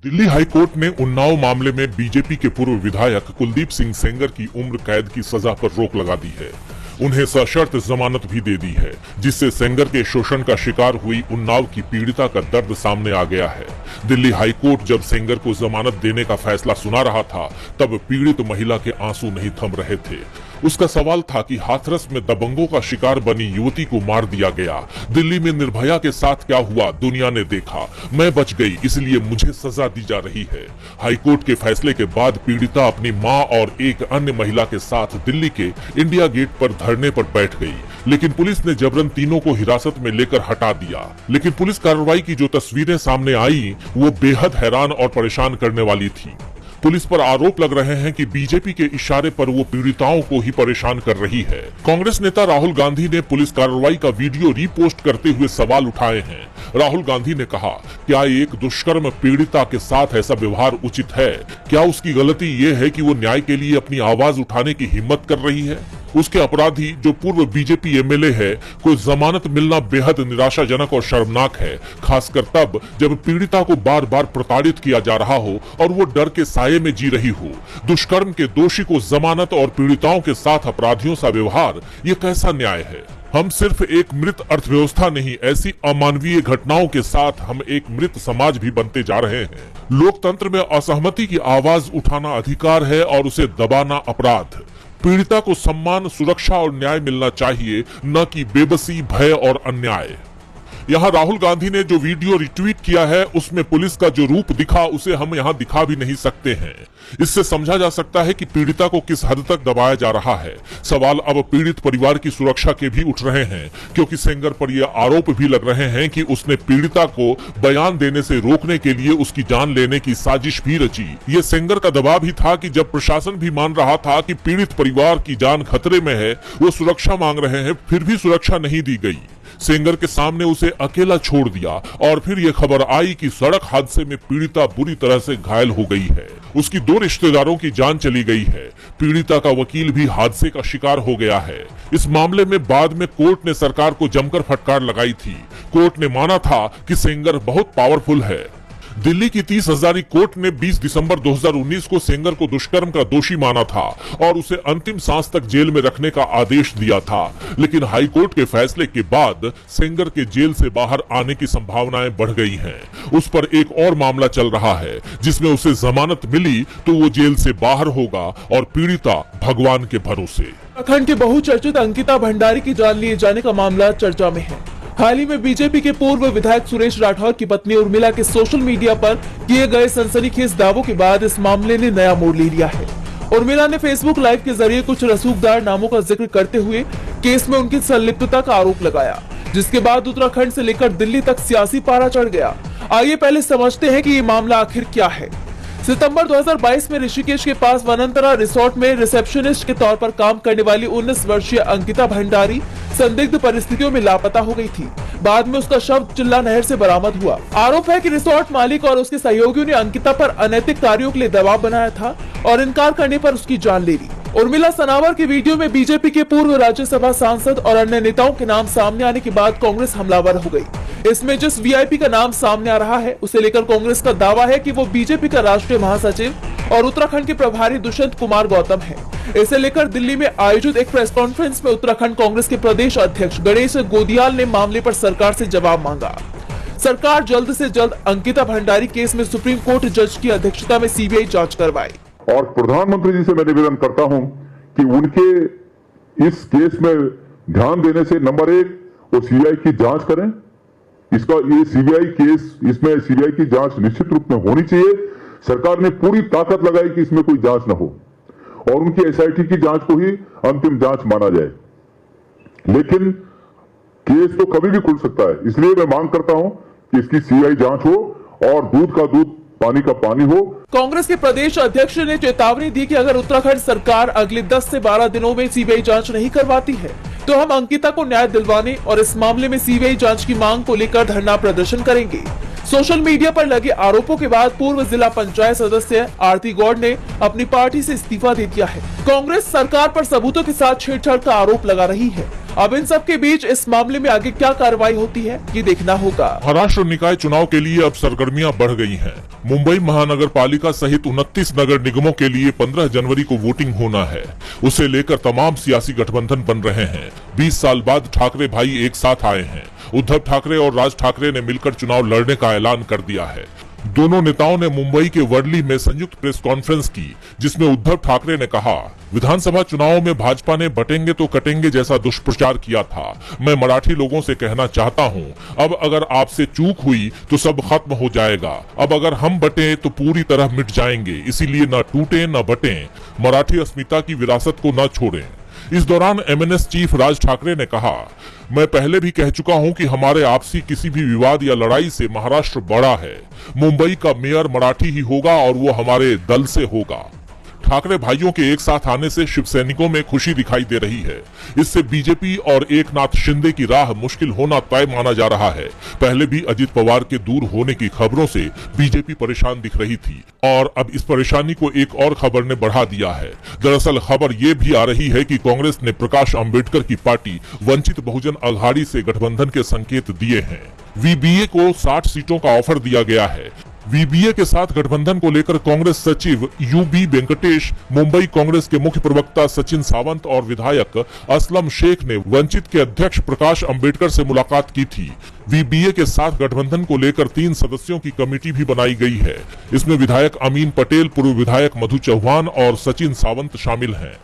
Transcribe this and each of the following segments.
Delhi high court ने उन्नाव मामले में बीजेपी के पूर्व विधायक कुलदीप सिंह सेंगर की उम्र कैद की सजा पर रोक लगा दी है। उन्हें सशर्त जमानत भी दे दी है, जिससे सेंगर के शोषण का शिकार हुई उन्नाव की पीड़िता का दर्द सामने आ गया है। दिल्ली हाईकोर्ट जब सेंगर को जमानत देने का फैसला सुना रहा था, तब पीड़ित महिला के आंसू नहीं थम रहे थे। उसका सवाल था कि हाथरस में दबंगों का शिकार बनी युवती को मार दिया गया। दिल्ली में निर्भया के साथ क्या हुआ दुनिया ने देखा। मैं बच गई, इसलिए मुझे सजा दी जा रही है। हाईकोर्ट के फैसले के बाद पीड़िता अपनी मां और एक अन्य महिला के साथ दिल्ली के इंडिया गेट पर धरने पर बैठ गई, लेकिन पुलिस ने जबरन तीनों को हिरासत में लेकर हटा दिया। लेकिन पुलिस कार्रवाई की जो तस्वीरें सामने आई, वो बेहद हैरान और परेशान करने वाली थी। पुलिस पर आरोप लग रहे हैं कि बीजेपी के इशारे पर वो पीड़िताओं को ही परेशान कर रही है। कांग्रेस नेता राहुल गांधी ने पुलिस कार्रवाई का वीडियो रीपोस्ट करते हुए सवाल उठाए हैं। राहुल गांधी ने कहा, क्या एक दुष्कर्म पीड़िता के साथ ऐसा व्यवहार उचित है? क्या उसकी गलती ये है कि वो न्याय के लिए अपनी आवाज उठाने की हिम्मत कर रही है? उसके अपराधी जो पूर्व बीजेपी एमएलए है को जमानत मिलना बेहद निराशाजनक और शर्मनाक है, खासकर तब जब पीड़िता को बार बार प्रताड़ित किया जा रहा हो और वो डर के साये में जी रही हो। दुष्कर्म के दोषी को जमानत और पीड़िताओं के साथ अपराधियों सा व्यवहार, ये कैसा न्याय है? हम सिर्फ एक मृत अर्थव्यवस्था नहीं, ऐसी अमानवीय घटनाओं के साथ हम एक मृत समाज भी बनते जा रहे हैं। लोकतंत्र में असहमति की आवाज उठाना अधिकार है और उसे दबाना अपराध। पीड़िता को सम्मान, सुरक्षा और न्याय मिलना चाहिए, न कि बेबसी, भय और अन्याय। यहाँ राहुल गांधी ने जो वीडियो रिट्वीट किया है, उसमें पुलिस का जो रूप दिखा, उसे हम यहाँ दिखा भी नहीं सकते हैं। इससे समझा जा सकता है कि पीड़िता को किस हद तक दबाया जा रहा है। सवाल अब पीड़ित परिवार की सुरक्षा के भी उठ रहे हैं, क्योंकि सेंगर पर यह आरोप भी लग रहे हैं कि उसने पीड़िता को बयान देने से रोकने के लिए उसकी जान लेने की साजिश भी रची। ये सेंगर का दबाव ही था कि जब प्रशासन भी मान रहा था कि पीड़ित परिवार की जान खतरे में है, वो सुरक्षा मांग रहे हैं, फिर भी सुरक्षा नहीं दी गई। सेंगर के सामने उसे अकेला छोड़ दिया और फिर यह खबर आई कि सड़क हादसे में पीड़िता बुरी तरह से घायल हो गई है। उसकी 2 रिश्तेदारों की जान चली गई है। पीड़िता का वकील भी हादसे का शिकार हो गया है। इस मामले में बाद में कोर्ट ने सरकार को जमकर फटकार लगाई थी। कोर्ट ने माना था कि सेंगर बहुत पावरफुल है। दिल्ली की 30 हजारी कोर्ट ने 20 दिसंबर 2019 को सेंगर को दुष्कर्म का दोषी माना था और उसे अंतिम सांस तक जेल में रखने का आदेश दिया था। लेकिन हाई कोर्ट के फैसले के बाद सेंगर के जेल से बाहर आने की संभावनाएं बढ़ गई हैं। उस पर एक और मामला चल रहा है, जिसमें उसे जमानत मिली तो वो जेल से बाहर होगा और पीड़िता भगवान के भरोसे। उत्तराखंड के बहुचर्चित अंकिता भंडारी की जान लिए जाने का मामला चर्चा में है। हाल ही में बीजेपी के पूर्व विधायक सुरेश राठौर की पत्नी उर्मिला के सोशल मीडिया पर किए गए सनसनीखेज दावों के बाद इस मामले ने नया मोड़ ले लिया है। उर्मिला ने फेसबुक लाइव के जरिए कुछ रसूखदार नामों का जिक्र करते हुए केस में उनकी संलिप्तता का आरोप लगाया, जिसके बाद उत्तराखंड से लेकर दिल्ली तक सियासी पारा चढ़ गया। आइए पहले समझते हैं कि ये मामला आखिर क्या है। सितंबर 2022 में ऋषिकेश के पास वनांतरा रिसोर्ट में रिसेप्शनिस्ट के तौर पर काम करने वाली 19 वर्षीय अंकिता भंडारी संदिग्ध परिस्थितियों में लापता हो गई थी। बाद में उसका शव चिल्ला नहर से बरामद हुआ। आरोप है कि रिसोर्ट मालिक और उसके सहयोगियों ने अंकिता पर अनैतिक कार्यों के लिए दबाव बनाया था और इनकार करने पर उसकी जान ले ली। उर्मिला सनावर की वीडियो में बीजेपी के पूर्व राज्यसभा सांसद और अन्य नेताओं के नाम सामने आने के बाद कांग्रेस हमलावर हो गई। इसमें जिस वीआईपी का नाम सामने आ रहा है, उसे लेकर कांग्रेस का दावा है कि वो बीजेपी का राष्ट्रीय महासचिव और उत्तराखंड के प्रभारी दुष्यंत कुमार गौतम है। इसे लेकर दिल्ली में आयोजित एक प्रेस कॉन्फ्रेंस में उत्तराखंड कांग्रेस के प्रदेश अध्यक्ष गणेश गोदियाल ने मामले पर सरकार से जवाब मांगा। सरकार जल्द से जल्द अंकिता भंडारी केस में सुप्रीम कोर्ट जज की अध्यक्षता में सीबीआई जांच करवाए। और प्रधानमंत्री जी से मैं निवेदन करता हूं कि उनके इस केस में ध्यान देने से नंबर 1 वो सीबीआई की जांच करें। इसका ये सीबीआई केस, इसमें सीबीआई की जांच निश्चित रूप में होनी चाहिए। सरकार ने पूरी ताकत लगाई कि इसमें कोई जांच न हो और उनकी एसआईटी की जांच को ही अंतिम जांच माना जाए। लेकिन केस तो कभी भी खुल सकता है, इसलिए मैं मांग करता हूं कि इसकी सीबीआई जांच हो और दूध का दूध, पानी का पानी हो। कांग्रेस के प्रदेश अध्यक्ष ने चेतावनी दी कि अगर उत्तराखंड सरकार अगले 10 से 12 दिनों में सीबीआई जांच नहीं करवाती है, तो हम अंकिता को न्याय दिलवाने और इस मामले में सीबीआई जांच की मांग को लेकर धरना प्रदर्शन करेंगे। सोशल मीडिया पर लगे आरोपों के बाद पूर्व जिला पंचायत सदस्य आरती गौड़ ने अपनी पार्टी से इस्तीफा दे दिया है। कांग्रेस सरकार पर सबूतों के साथ छेड़छाड़ का आरोप लगा रही है। अब इन सब के बीच इस मामले में आगे क्या कार्रवाई होती है ये देखना होगा। महाराष्ट्र निकाय चुनाव के लिए अब सरगर्मियां बढ़ गई हैं। मुंबई महानगर पालिका सहित 29 नगर निगमों के लिए 15 जनवरी को वोटिंग होना है। उसे लेकर तमाम सियासी गठबंधन बन रहे हैं। 20 साल बाद ठाकरे भाई एक साथ आए हैं। उद्धव ठाकरे और राज ठाकरे ने मिलकर चुनाव लड़ने का ऐलान कर दिया है। दोनों नेताओं ने मुंबई के वर्ली में संयुक्त प्रेस कॉन्फ्रेंस की, जिसमें उद्धव ठाकरे ने कहा, विधानसभा चुनाव में भाजपा ने बटेंगे तो कटेंगे जैसा दुष्प्रचार किया था। मैं मराठी लोगों से कहना चाहता हूं, अब अगर आपसे चूक हुई तो सब खत्म हो जाएगा। अब अगर हम बटे तो पूरी तरह मिट जाएंगे, इसीलिए न टूटे न बटे, मराठी अस्मिता की विरासत को न छोड़ें। इस दौरान एमएनएस चीफ राज ठाकरे ने कहा, मैं पहले भी कह चुका हूं कि हमारे आपसी किसी भी विवाद या लड़ाई से महाराष्ट्र बड़ा है। मुंबई का मेयर मराठी ही होगा और वो हमारे दल से होगा। ठाकरे भाइयों के एक साथ आने से शिव सैनिकों में खुशी दिखाई दे रही है। इससे बीजेपी और एकनाथ शिंदे की राह मुश्किल होना तय माना जा रहा है। पहले भी अजित पवार के दूर होने की खबरों से बीजेपी परेशान दिख रही थी और अब इस परेशानी को एक और खबर ने बढ़ा दिया है। दरअसल खबर ये भी आ रही है कि कांग्रेस ने प्रकाश अंबेडकर की पार्टी वंचित बहुजन अघाड़ी से गठबंधन के संकेत दिए हैं। वीबीए को 60 सीटों का ऑफर दिया गया है। वीबीए के साथ गठबंधन को लेकर कांग्रेस सचिव यूबी वेंकटेश, मुंबई कांग्रेस के मुख्य प्रवक्ता सचिन सावंत और विधायक असलम शेख ने वंचित के अध्यक्ष प्रकाश अंबेडकर से मुलाकात की थी। वीबीए के साथ गठबंधन को लेकर 3 सदस्यों की कमेटी भी बनाई गई है। इसमें विधायक अमीन पटेल, पूर्व विधायक मधु चौहान और सचिन सावंत शामिल हैं।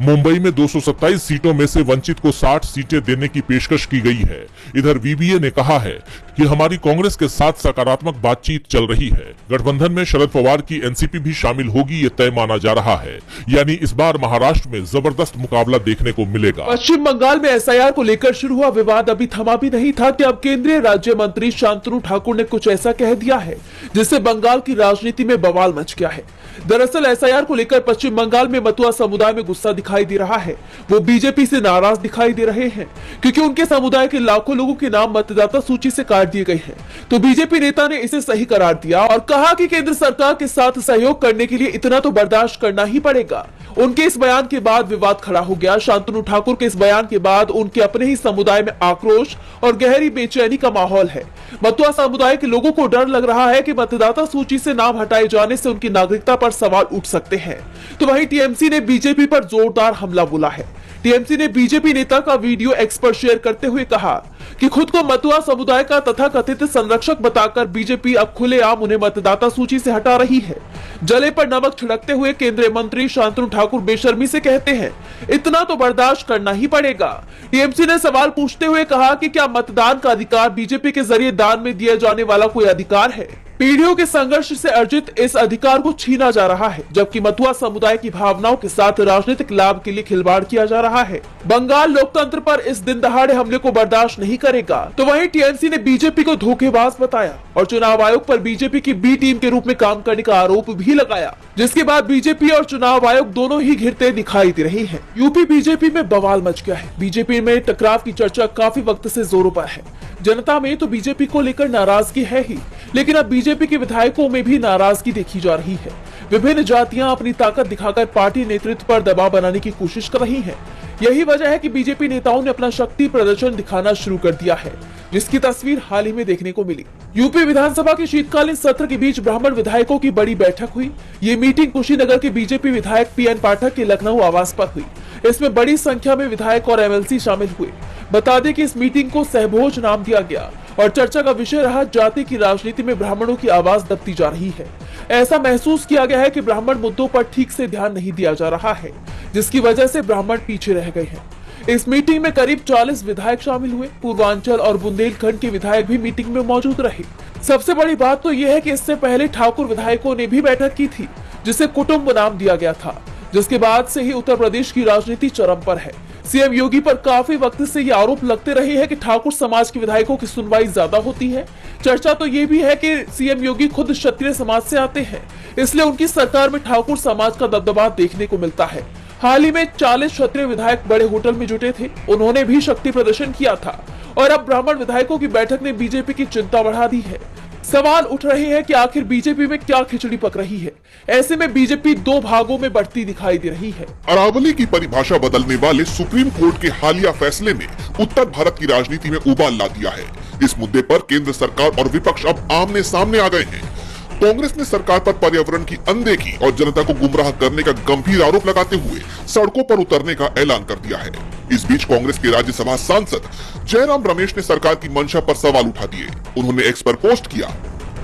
मुंबई में 227 सीटों में से वंचित को 60 सीटें देने की पेशकश की गई है। इधर वीबीए ने कहा है कि हमारी कांग्रेस के साथ सकारात्मक बातचीत चल रही है। गठबंधन में शरद पवार की एनसीपी भी शामिल होगी, ये तय माना जा रहा है। यानी इस बार महाराष्ट्र में जबरदस्त मुकाबला देखने को मिलेगा। पश्चिम बंगाल में एसआईआर को लेकर शुरू हुआ विवाद अभी थमा भी नहीं था कि अब केंद्रीय राज्य मंत्री शांतनु ठाकुर ने कुछ ऐसा कह दिया है जिससे बंगाल की राजनीति में बवाल मच गया है। दरअसल एसआईआर को लेकर पश्चिम बंगाल में मतुआ समुदाय में गुस्सा दिखाई दे रहा है। वो बीजेपी से नाराज दिखाई दे रहे हैं क्योंकि उनके समुदाय के लाखों लोगों के नाम मतदाता सूची से काट दिए गए हैं। तो बीजेपी नेता ने इसे सही करार दिया और कहा कि केंद्र सरकार के साथ सहयोग करने के लिए इतना तो बर्दाश्त करना ही पड़ेगा। उनके इस बयान के बाद विवाद खड़ा हो गया। शांतनु ठाकुर के इस बयान के बाद उनके अपने ही समुदाय में आक्रोश और गहरी बेचैनी का माहौल है। मतुआ समुदाय के लोगों को डर लग रहा है कि मतदाता सूची से नाम हटाए जाने से उनकी नागरिकता पर सवाल उठ सकते हैं। तो वहीं टीएमसी ने बीजेपी पर जोरदार हमला बोला है। टीएमसी ने बीजेपी नेता का वीडियो एक्स पर शेयर करते हुए कहा कि खुद को मतुआ समुदाय का तथाकथित संरक्षक बताकर बीजेपी अब खुलेआम उन्हें मतदाता सूची से हटा रही है। जले पर नमक छिड़कते हुए केंद्रीय मंत्री शांतनु ठाकुर बेशर्मी से कहते हैं, इतना तो बर्दाश्त करना ही पड़ेगा। टीएमसी ने सवाल पूछते हुए कहा कि क्या मतदान का अधिकार बीजेपी के जरिए दान में दिया जाने वाला कोई अधिकार है? पीढ़ियों के संघर्ष से अर्जित इस अधिकार को छीना जा रहा है, जबकि मतुआ समुदाय की भावनाओं के साथ राजनीतिक लाभ के लिए खिलवाड़ किया जा रहा है। बंगाल लोकतंत्र पर इस दिन दहाड़े हमले को बर्दाश्त नहीं करेगा। तो वहीं टीएमसी ने बीजेपी को धोखेबाज बताया और चुनाव आयोग पर बीजेपी की बी टीम के रूप में काम करने का आरोप भी लगाया, जिसके बाद बीजेपी और चुनाव आयोग दोनों ही घिरते दिखाई दे रहे हैं। यूपी बीजेपी में बवाल मच गया है। बीजेपी में टकराव की चर्चा काफी वक्त से जोरों पर है। जनता में तो बीजेपी को लेकर नाराजगी है ही, लेकिन अब बीजेपी के विधायकों में भी नाराजगी देखी जा रही है। विभिन्न जातियां अपनी ताकत दिखाकर पार्टी नेतृत्व पर दबाव बनाने की कोशिश कर रही हैं। यही वजह है कि बीजेपी नेताओं ने अपना शक्ति प्रदर्शन दिखाना शुरू कर दिया है, जिसकी तस्वीर हाल ही में देखने को मिली। यूपी विधानसभा के शीतकालीन सत्र के बीच ब्राह्मण विधायकों की बड़ी बैठक हुई। ये मीटिंग कुशीनगर के बीजेपी विधायक पीएन पाठक के लखनऊ आवास पर हुई। इसमें बड़ी संख्या में विधायक और एमएलसी शामिल हुए। बता दें कि इस मीटिंग को सहभोज नाम दिया गया और चर्चा का विषय रहा जाति की राजनीति में ब्राह्मणों की आवाज दबती जा रही है। ऐसा महसूस किया गया है कि ब्राह्मण मुद्दों पर ठीक से ध्यान नहीं दिया जा रहा है, जिसकी वजह से ब्राह्मण पीछे रह गए हैं। इस मीटिंग में करीब 40 विधायक शामिल हुए। पूर्वांचल और बुंदेलखंड के विधायक भी मीटिंग में मौजूद रहे। सबसे बड़ी बात तो यह है कि इससे पहले ठाकुर विधायकों ने भी बैठक की थी, जिसे कुटुंब नाम दिया गया था, जिसके बाद से ही उत्तर प्रदेश की राजनीति चरम पर है। सीएम योगी पर काफी वक्त से ये आरोप लगते रहे हैं कि ठाकुर समाज के विधायकों की सुनवाई ज्यादा होती है। चर्चा तो ये भी है कि सीएम योगी खुद क्षत्रिय समाज से आते हैं, इसलिए उनकी सरकार में ठाकुर समाज का दबदबा देखने को मिलता है। हाल ही में 40 क्षत्रिय विधायक बड़े होटल में जुटे थे। उन्होंने भी शक्ति प्रदर्शन किया था और अब ब्राह्मण विधायकों की बैठक ने बीजेपी की चिंता बढ़ा दी है। सवाल उठ रहे हैं कि आखिर बीजेपी में क्या खिचड़ी पक रही है। ऐसे में बीजेपी दो भागों में बढ़ती दिखाई दे रही है। अरावली की परिभाषा बदलने वाले सुप्रीम कोर्ट के हालिया फैसले ने उत्तर भारत की राजनीति में उबाल ला दिया है। इस मुद्दे पर केंद्र सरकार और विपक्ष अब आमने सामने आ गए हैं। कांग्रेस ने सरकार पर पर्यावरण की अनदेखी और जनता को गुमराह करने का गंभीर आरोप लगाते हुए सड़कों पर उतरने का ऐलान कर दिया है। इस बीच कांग्रेस के राज्यसभा सांसद जयराम रमेश ने सरकार की मंशा पर सवाल उठा दिए। उन्होंने एक्स पर पोस्ट किया,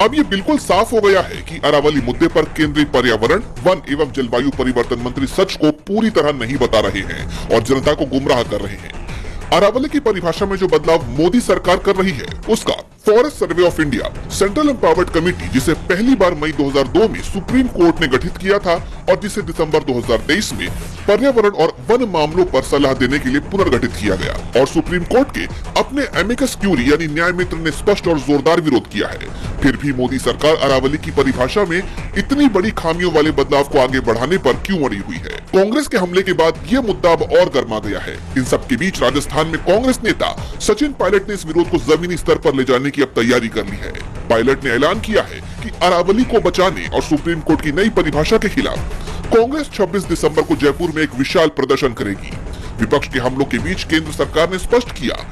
अब ये बिल्कुल साफ हो गया है कि अरावली मुद्दे पर केंद्रीय पर्यावरण, वन एवं जलवायु परिवर्तन मंत्री सच को पूरी तरह नहीं बता रहे हैं और जनता को गुमराह कर रहे हैं। अरावली की परिभाषा में जो बदलाव मोदी सरकार कर रही है, उसका forest survey of India central empowered committee, जिसे पहली बार मई 2002 में सुप्रीम कोर्ट ने गठित किया था और जिसे दिसंबर 2023 में पर्यावरण और वन मामलों पर सलाह देने के लिए पुनर्गठित किया गया, और सुप्रीम कोर्ट के अपने एमिकस क्यूरी यानी न्याय मित्र ने स्पष्ट और जोरदार विरोध किया है। फिर भी मोदी सरकार अरावली की परिभाषा में इतनी बड़ी खामियों वाले बदलाव को आगे बढ़ाने पर क्यों अड़ी हुई है? कांग्रेस के हमले के बाद ये मुद्दा अब और गर्मा गया है। इन सब के बीच राजस्थान में कांग्रेस नेता सचिन पायलट ने इस विरोध को जमीनी स्तर पर ले जाने की अब तैयारी कर ली है। पायलट ने ऐलान किया है कि अरावली को बचाने और सुप्रीम कोर्ट की नई परिभाषा के खिलाफ कांग्रेस 26 दिसंबर को जयपुर में एक विशाल प्रदर्शन करेगी। विपक्ष के हमलों के बीच केंद्र सरकार ने स्पष्ट किया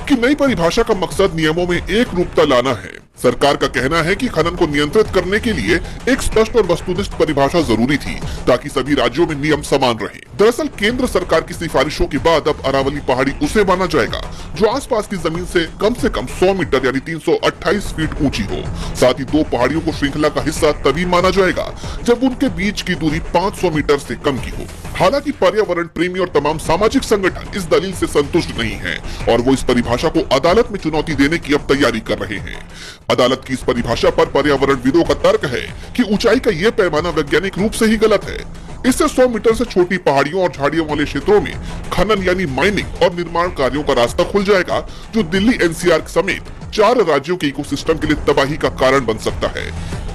कि नई परिभाषा का मकसद नियमों में एक रूपता लाना है। सरकार का कहना है कि खनन को नियंत्रित करने के लिए एक स्पष्ट और वस्तुनिष्ठ परिभाषा जरूरी थी ताकि सभी राज्यों में नियम समान रहे। दरअसल केंद्र सरकार की सिफारिशों के बाद अब अरावली पहाड़ी उसे माना जाएगा जो आसपास की जमीन से कम 100 मीटर यानी 328 फीट ऊंची हो। साथ ही दो पहाड़ियों को श्रृंखला का हिस्सा तभी माना जाएगा जब उनके बीच की दूरी 500 मीटर से कम की हो। हालांकि पर्यावरण प्रेमी और तमाम सामाजिक संगठन इस दलील से संतुष्ट नहीं है और वो इस परिभाषा को अदालत में चुनौती देने की अब तैयारी कर रहे हैं। अदालत की इस परिभाषा पर पर्यावरणविदों का तर्क है कि ऊंचाई का ये पैमाना वैज्ञानिक रूप से ही गलत है। इससे 100 मीटर से छोटी पहाड़ियों और झाड़ियों वाले क्षेत्रों में खनन यानी माइनिंग और निर्माण कार्यों का रास्ता खुल जाएगा, जो दिल्ली एनसीआर समेत 4 राज्यों के इकोसिस्टम के लिए तबाही का कारण बन सकता है।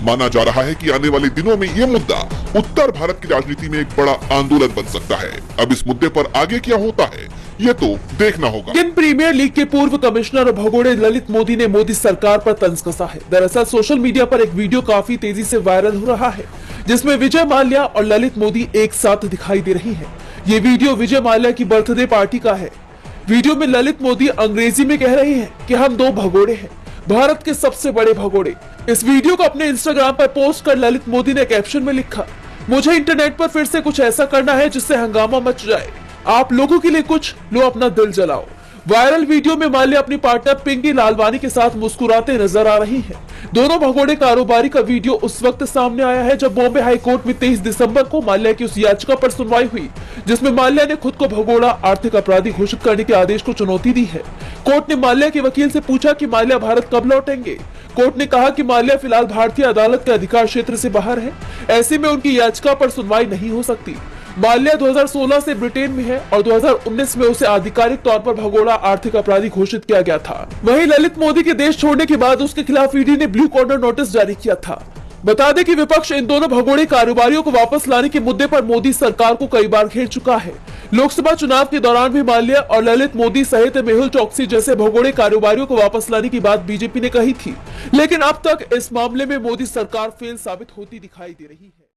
माना जा रहा है कि आने वाले दिनों में ये मुद्दा उत्तर भारत की राजनीति में एक बड़ा आंदोलन बन सकता है। अब इस मुद्दे पर आगे क्या होता है ये तो देखना होगा। इंडियन प्रीमियर लीग के पूर्व कमिश्नर और भगोड़े ललित मोदी ने मोदी सरकार पर तंज कसा है। दरअसल सोशल मीडिया पर एक वीडियो काफी तेजी से वायरल हो रहा है जिसमें विजय माल्या और ललित मोदी एक साथ दिखाई दे रही हैं। ये वीडियो विजय माल्या की बर्थडे पार्टी का है। वीडियो में ललित मोदी अंग्रेजी में कह रहे हैं कि हम दो भगोड़े हैं, भारत के सबसे बड़े भगोड़े। इस वीडियो को अपने इंस्टाग्राम पर पोस्ट कर ललित मोदी ने कैप्शन में लिखा, मुझे इंटरनेट पर फिर से कुछ ऐसा करना है जिससे हंगामा मच जाए, आप लोगों के लिए कुछ लो, अपना दिल जलाओ। वायरल वीडियो में माल्या अपनी पार्टनर पिंकी लालवानी के साथ मुस्कुराते नजर आ रही हैं। दोनों भगोड़े कारोबारी का वीडियो उस वक्त सामने आया है जब बॉम्बे हाई कोर्ट में 23 दिसंबर को माल्या की उस याचिका पर सुनवाई हुई जिसमें माल्या ने खुद को भगोड़ा आर्थिक अपराधी घोषित करने के आदेश को चुनौती दी है। कोर्ट ने माल्या के वकील से पूछा कि माल्या भारत कब लौटेंगे। कोर्ट ने कहा कि माल्या फिलहाल भारतीय अदालत के अधिकार क्षेत्र से बाहर है, ऐसे में उनकी याचिका पर सुनवाई नहीं हो सकती। माल्या 2016 से ब्रिटेन में है और 2019 में उसे आधिकारिक तौर पर भगोड़ा आर्थिक अपराधी घोषित किया गया था। वहीं ललित मोदी के देश छोड़ने के बाद उसके खिलाफ ईडी ने ब्लू कॉर्नर नोटिस जारी किया था। बता दें कि विपक्ष इन दोनों भगोड़े कारोबारियों को वापस लाने के मुद्दे पर मोदी सरकार को कई बार घेर चुका है। लोकसभा चुनाव के दौरान भी माल्या और ललित मोदी सहित मेहुल चोकसी जैसे भगोड़े कारोबारियों को वापस लाने की बात बीजेपी ने कही थी, लेकिन अब तक इस मामले में मोदी सरकार फेल साबित होती दिखाई दे रही है।